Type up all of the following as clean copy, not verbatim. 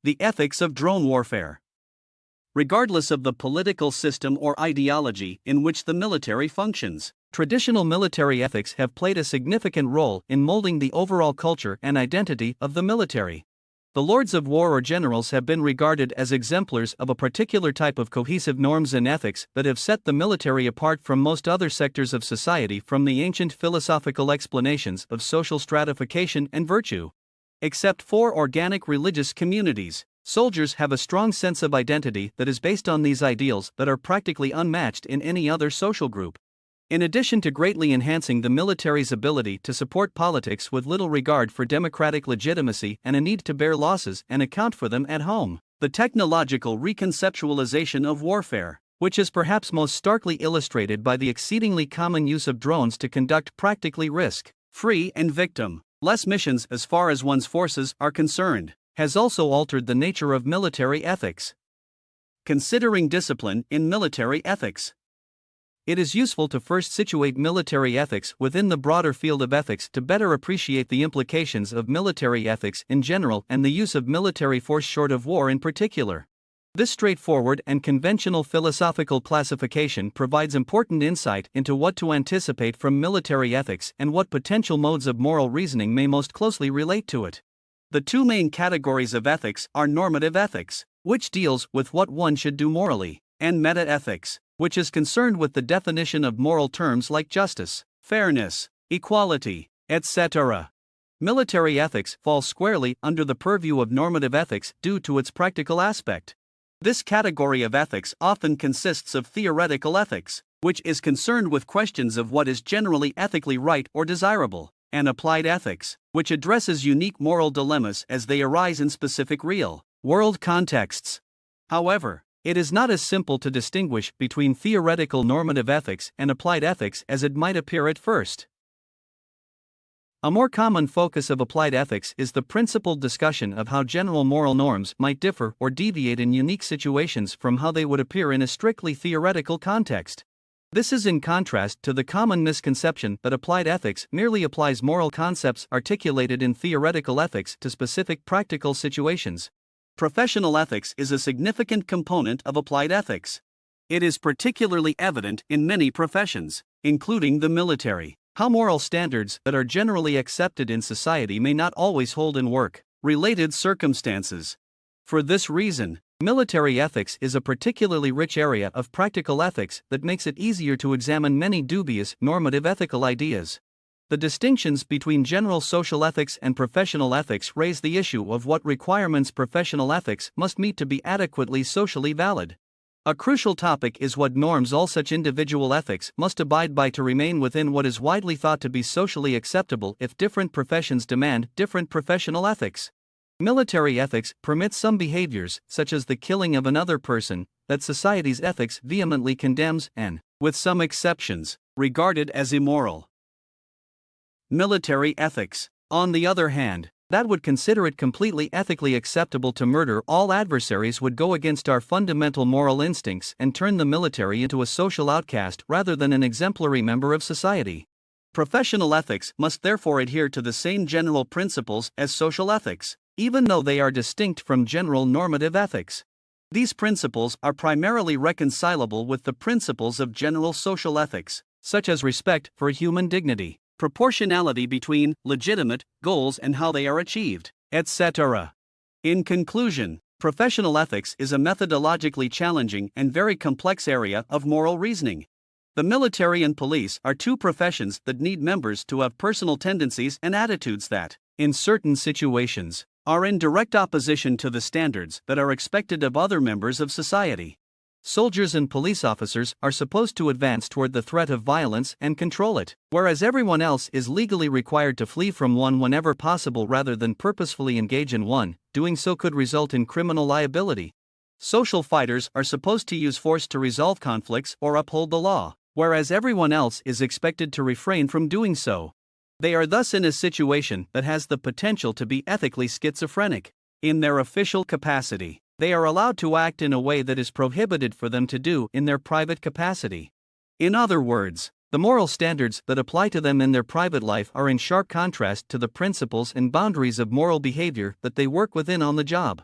The ethics of drone warfare. Regardless of the political system or ideology in which the military functions, traditional military ethics have played a significant role in molding the overall culture and identity of the military. The lords of war or generals have been regarded as exemplars of a particular type of cohesive norms and ethics that have set the military apart from most other sectors of society, from the ancient philosophical explanations of social stratification and virtue. Except for organic religious communities, soldiers have a strong sense of identity that is based on these ideals that are practically unmatched in any other social group. In addition to greatly enhancing the military's ability to support politics with little regard for democratic legitimacy and a need to bear losses and account for them at home, the technological reconceptualization of warfare, which is perhaps most starkly illustrated by the exceedingly common use of drones to conduct practically risk-free and victim-less missions as far as one's forces are concerned, has also altered the nature of military ethics. Considering discipline in military ethics. It is useful to first situate military ethics within the broader field of ethics to better appreciate the implications of military ethics in general and the use of military force short of war in particular. This straightforward and conventional philosophical classification provides important insight into what to anticipate from military ethics and what potential modes of moral reasoning may most closely relate to it. The two main categories of ethics are normative ethics, which deals with what one should do morally, and meta-ethics, which is concerned with the definition of moral terms like justice, fairness, equality, etc. Military ethics falls squarely under the purview of normative ethics due to its practical aspect. This category of ethics often consists of theoretical ethics, which is concerned with questions of what is generally ethically right or desirable, and applied ethics, which addresses unique moral dilemmas as they arise in specific real-world contexts. However, it is not as simple to distinguish between theoretical normative ethics and applied ethics as it might appear at first. A more common focus of applied ethics is the principled discussion of how general moral norms might differ or deviate in unique situations from how they would appear in a strictly theoretical context. This is in contrast to the common misconception that applied ethics merely applies moral concepts articulated in theoretical ethics to specific practical situations. Professional ethics is a significant component of applied ethics. It is particularly evident in many professions, including the military, how moral standards that are generally accepted in society may not always hold in work-related circumstances. For this reason, military ethics is a particularly rich area of practical ethics that makes it easier to examine many dubious normative ethical ideas. The distinctions between general social ethics and professional ethics raise the issue of what requirements professional ethics must meet to be adequately socially valid. A crucial topic is what norms all such individual ethics must abide by to remain within what is widely thought to be socially acceptable if different professions demand different professional ethics. Military ethics permits some behaviors, such as the killing of another person, that society's ethics vehemently condemns and, with some exceptions, regarded as immoral. Military ethics, on the other hand, that would consider it completely ethically acceptable to murder all adversaries would go against our fundamental moral instincts and turn the military into a social outcast rather than an exemplary member of society. Professional ethics must therefore adhere to the same general principles as social ethics, even though they are distinct from general normative ethics. These principles are primarily reconcilable with the principles of general social ethics, such as respect for human dignity, proportionality between legitimate goals and how they are achieved, etc. In conclusion, professional ethics is a methodologically challenging and very complex area of moral reasoning. The military and police are two professions that need members to have personal tendencies and attitudes that, in certain situations, are in direct opposition to the standards that are expected of other members of society. Soldiers and police officers are supposed to advance toward the threat of violence and control it, whereas everyone else is legally required to flee from one whenever possible rather than purposefully engage in one. Doing so could result in criminal liability. Social fighters are supposed to use force to resolve conflicts or uphold the law, whereas everyone else is expected to refrain from doing so. They are thus in a situation that has the potential to be ethically schizophrenic. In their official capacity, they are allowed to act in a way that is prohibited for them to do in their private capacity. In other words, the moral standards that apply to them in their private life are in sharp contrast to the principles and boundaries of moral behavior that they work within on the job.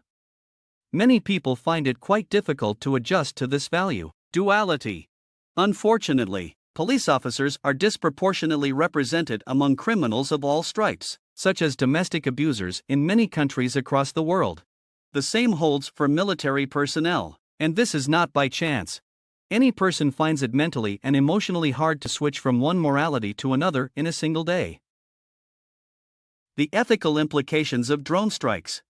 many people find it quite difficult to adjust to this value. Duality. Unfortunately, police officers are disproportionately represented among criminals of all stripes, such as domestic abusers, in many countries across the world. The same holds for military personnel, and this is not by chance. Any person finds it mentally and emotionally hard to switch from one morality to another in a single day. The ethical implications of drone strikes.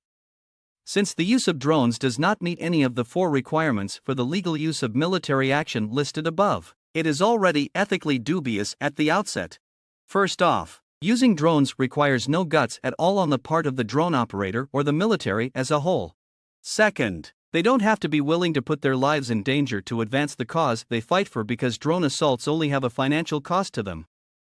Since the use of drones does not meet any of the 4 requirements for the legal use of military action listed above, it is already ethically dubious at the outset. First off, using drones requires no guts at all on the part of the drone operator or the military as a whole. Second, they don't have to be willing to put their lives in danger to advance the cause they fight for, because drone assaults only have a financial cost to them.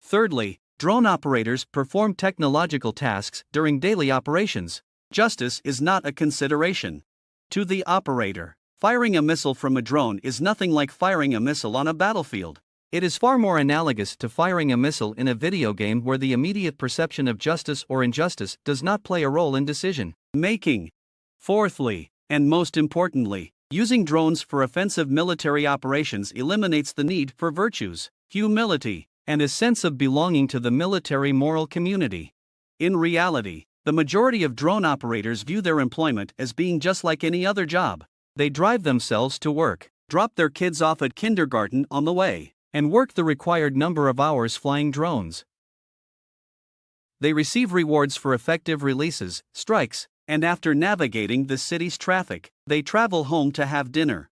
Thirdly, drone operators perform technological tasks during daily operations. Justice is not a consideration. To the operator, firing a missile from a drone is nothing like firing a missile on a battlefield. It is far more analogous to firing a missile in a video game, where the immediate perception of justice or injustice does not play a role in decision making. Fourthly, and most importantly, using drones for offensive military operations eliminates the need for virtues, humility, and a sense of belonging to the military moral community. In reality, the majority of drone operators view their employment as being just like any other job. They drive themselves to work, drop their kids off at kindergarten on the way, and work the required number of hours flying drones. They receive rewards for effective releases, strikes, and after navigating the city's traffic, they travel home to have dinner.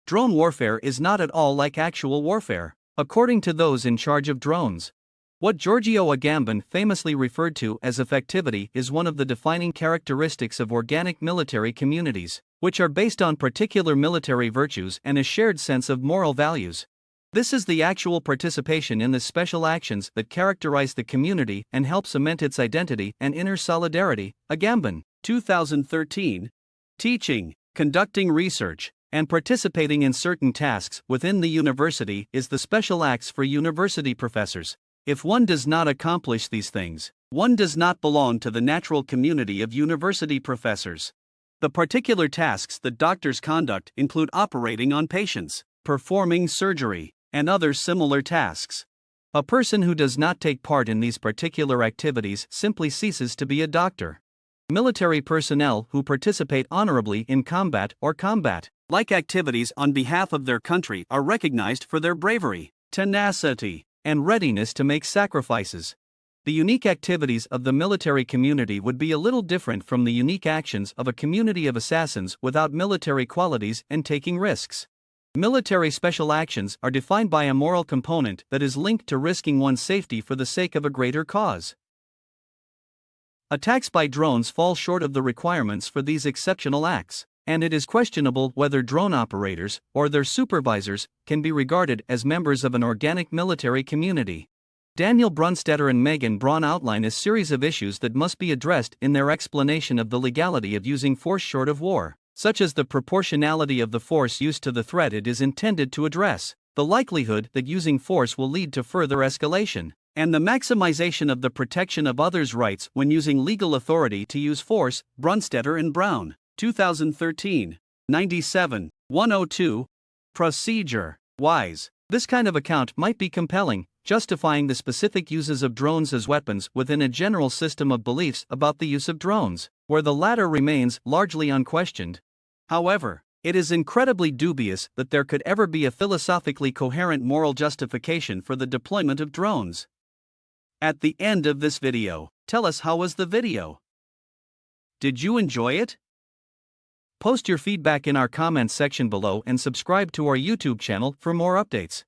Drone warfare is not at all like actual warfare, according to those in charge of drones. What Giorgio Agamben famously referred to as effectivity is one of the defining characteristics of organic military communities, which are based on particular military virtues and a shared sense of moral values. This is the actual participation in the special actions that characterize the community and help cement its identity and inner solidarity. Agamben, 2013. Teaching, conducting research, and participating in certain tasks within the university is the special acts for university professors. If one does not accomplish these things, one does not belong to the natural community of university professors. The particular tasks that doctors conduct include operating on patients, performing surgery, and other similar tasks. A person who does not take part in these particular activities simply ceases to be a doctor. Military personnel who participate honorably in combat or combat-like activities on behalf of their country are recognized for their bravery, tenacity, and readiness to make sacrifices. The unique activities of the military community would be a little different from the unique actions of a community of assassins without military qualities and taking risks. Military special actions are defined by a moral component that is linked to risking one's safety for the sake of a greater cause. Attacks by drones fall short of the requirements for these exceptional acts, and it is questionable whether drone operators, or their supervisors, can be regarded as members of an organic military community. Daniel Brunstetter and Megan Braun outline a series of issues that must be addressed in their explanation of the legality of using force short of war, such as the proportionality of the force used to the threat it is intended to address, the likelihood that using force will lead to further escalation, and the maximization of the protection of others' rights when using legal authority to use force. Brunstetter and Braun, 2013, 97, 102. Procedure-wise, this kind of account might be compelling, justifying the specific uses of drones as weapons within a general system of beliefs about the use of drones, where the latter remains largely unquestioned. However, it is incredibly dubious that there could ever be a philosophically coherent moral justification for the deployment of drones. At the end of this video, tell us how was the video. Did you enjoy it? Post your feedback in our comments section below and subscribe to our YouTube channel for more updates.